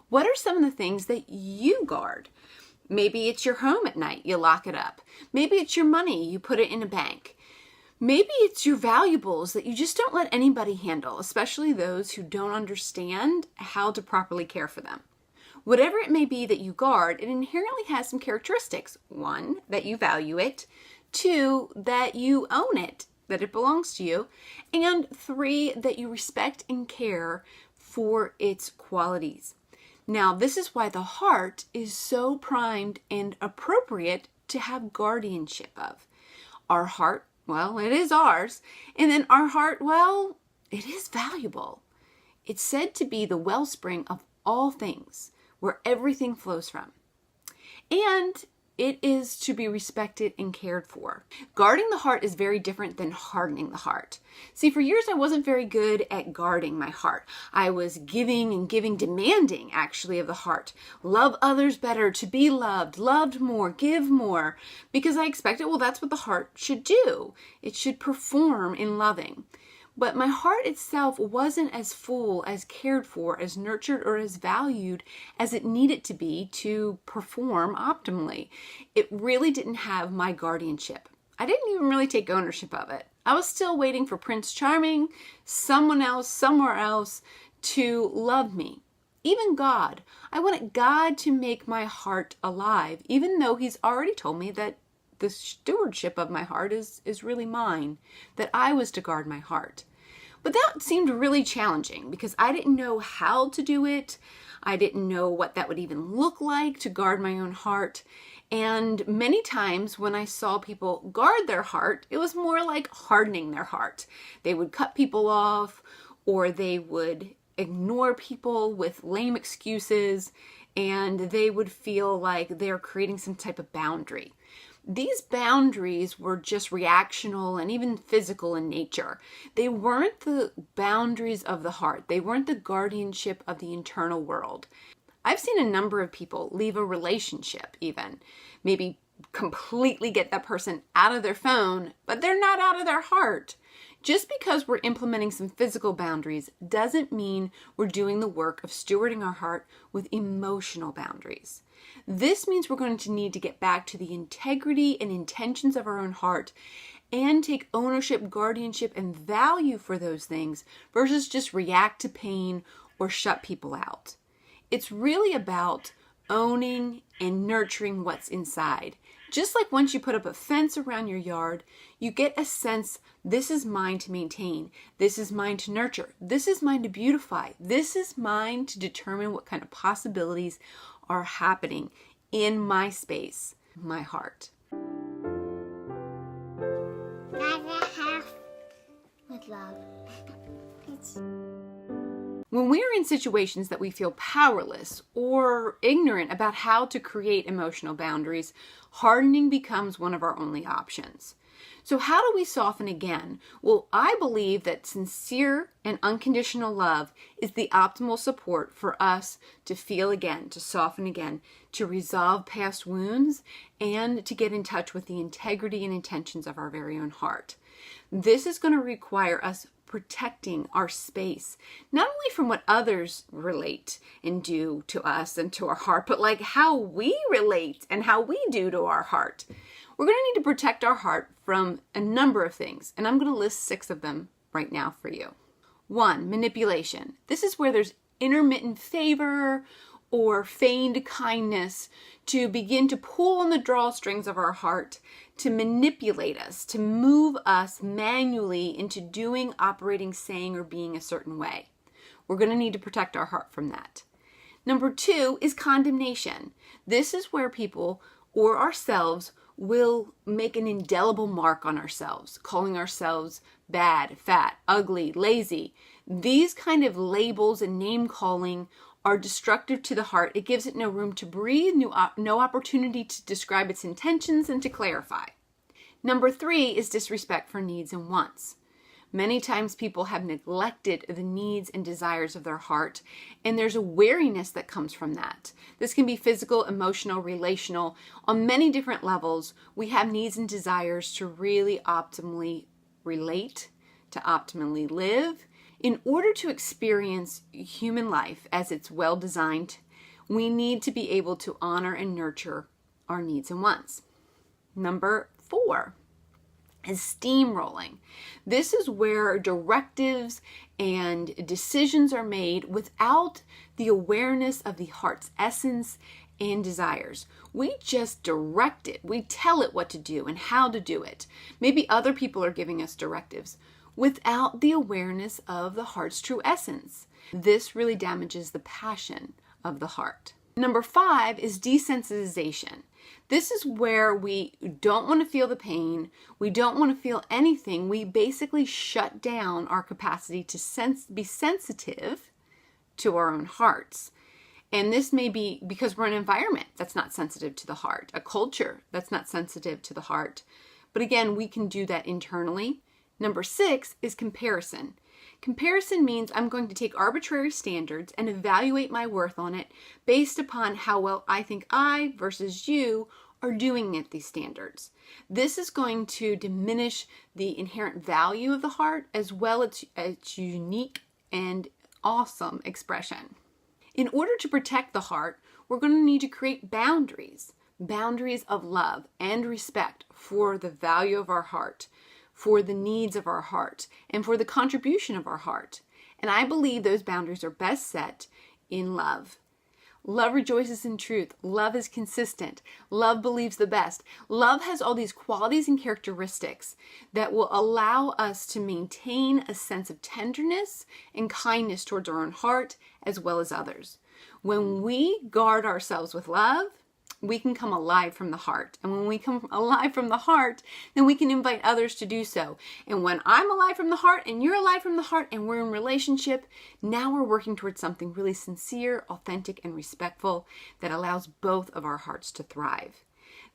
What are some of the things that you guard? Maybe it's your home at night, you lock it up. Maybe it's your money, you put it in a bank. Maybe it's your valuables that you just don't let anybody handle, especially those who don't understand how to properly care for them. Whatever it may be that you guard, it inherently has some characteristics. 1, that you value it. 2, that you own it, that it belongs to you. And 3, that you respect and care for its qualities. Now, this is why the heart is so primed and appropriate to have guardianship of. Our heart, well, it is ours. And then our heart, well, it is valuable. It's said to be the wellspring of all things, where everything flows from. And it is to be respected and cared for. Guarding the heart is very different than hardening the heart. See, for years I wasn't very good at guarding my heart. I was giving and giving, demanding actually of the heart. Love others better, to be loved, loved more, give more, because I expected, well, that's what the heart should do. It should perform in loving. But my heart itself wasn't as full, as cared for, as nurtured, or as valued as it needed to be to perform optimally. It really didn't have my guardianship. I didn't even really take ownership of it. I was still waiting for Prince Charming, someone else, somewhere else, to love me. Even God. I wanted God to make my heart alive, even though He's already told me that the stewardship of my heart is really mine, that I was to guard my heart. But that seemed really challenging because I didn't know how to do it. I didn't know what that would even look like to guard my own heart. And many times when I saw people guard their heart, it was more like hardening their heart. They would cut people off, or they would ignore people with lame excuses, and they would feel like they're creating some type of boundary. These boundaries were just reactional and even physical in nature. They weren't the boundaries of the heart. They weren't the guardianship of the internal world. I've seen a number of people leave a relationship even, maybe completely get that person out of their phone, but they're not out of their heart. Just because we're implementing some physical boundaries doesn't mean we're doing the work of stewarding our heart with emotional boundaries. This means we're going to need to get back to the integrity and intentions of our own heart and take ownership, guardianship, and value for those things versus just react to pain or shut people out. It's really about owning and nurturing what's inside. Just like once you put up a fence around your yard, you get a sense, this is mine to maintain, this is mine to nurture, this is mine to beautify, this is mine to determine what kind of possibilities are happening in my space, my heart. With love. When we are in situations that we feel powerless or ignorant about how to create emotional boundaries, hardening becomes one of our only options. So how do we soften again? Well, I believe that sincere and unconditional love is the optimal support for us to feel again, to soften again, to resolve past wounds, and to get in touch with the integrity and intentions of our very own heart. This is going to require us protecting our space, not only from what others relate and do to us and to our heart, but like how we relate and how we do to our heart. We're going to need to protect our heart from a number of things, and I'm going to list 6 of them right now for you. 1, manipulation. This is where there's intermittent favor or feigned kindness to begin to pull on the drawstrings of our heart, to manipulate us, to move us manually into doing, operating, saying, or being a certain way. We're going to need to protect our heart from that. Number 2 is condemnation. This is where people or ourselves will make an indelible mark on ourselves, calling ourselves bad, fat, ugly, lazy. These kind of labels and name calling are destructive to the heart. It gives it no room to breathe, no opportunity to describe its intentions and to clarify. Number 3 is disrespect for needs and wants. Many times people have neglected the needs and desires of their heart, and there's a wariness that comes from that. This can be physical, emotional, relational. On many different levels, we have needs and desires to really optimally relate, to optimally live. In order to experience human life as it's well designed We need to be able to honor and nurture our needs and wants. Number 4 is steamrolling. This is where directives and decisions are made without the awareness of the heart's essence and desires. We just direct it. We tell it what to do and how to do it. Maybe other people are giving us directives without the awareness of the heart's true essence. This really damages the passion of the heart. Number 5 is desensitization. This is where we don't want to feel the pain. We don't want to feel anything. We basically shut down our capacity to be sensitive to our own hearts. And this may be because we're in an environment that's not sensitive to the heart, a culture that's not sensitive to the heart. But again, we can do that internally. Number 6 is comparison. Comparison means I'm going to take arbitrary standards and evaluate my worth on it based upon how well I think I versus you are doing at these standards. This is going to diminish the inherent value of the heart as well as its unique and awesome expression. In order to protect the heart, we're going to need to create boundaries of love and respect for the value of our heart, for the needs of our heart, and for the contribution of our heart. And I believe those boundaries are best set in love. Love rejoices in truth. Love is consistent. Love believes the best. Love has all these qualities and characteristics that will allow us to maintain a sense of tenderness and kindness towards our own heart as well as others. When we guard ourselves with love, we can come alive from the heart. And when we come alive from the heart, then we can invite others to do so. And when I'm alive from the heart and you're alive from the heart and we're in relationship, now we're working towards something really sincere, authentic, and respectful that allows both of our hearts to thrive.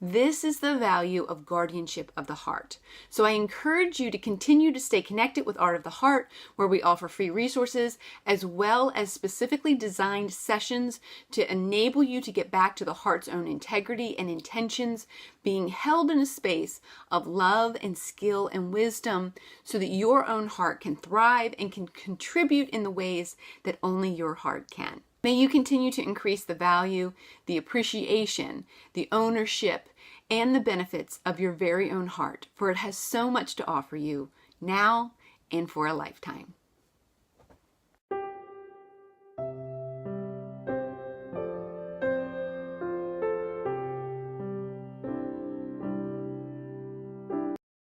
This is the value of guardianship of the heart. So I encourage you to continue to stay connected with Art of the Heart, where we offer free resources as well as specifically designed sessions to enable you to get back to the heart's own integrity and intentions, being held in a space of love and skill and wisdom so that your own heart can thrive and can contribute in the ways that only your heart can. May you continue to increase the value, the appreciation, the ownership, and the benefits of your very own heart, for it has so much to offer you now and for a lifetime.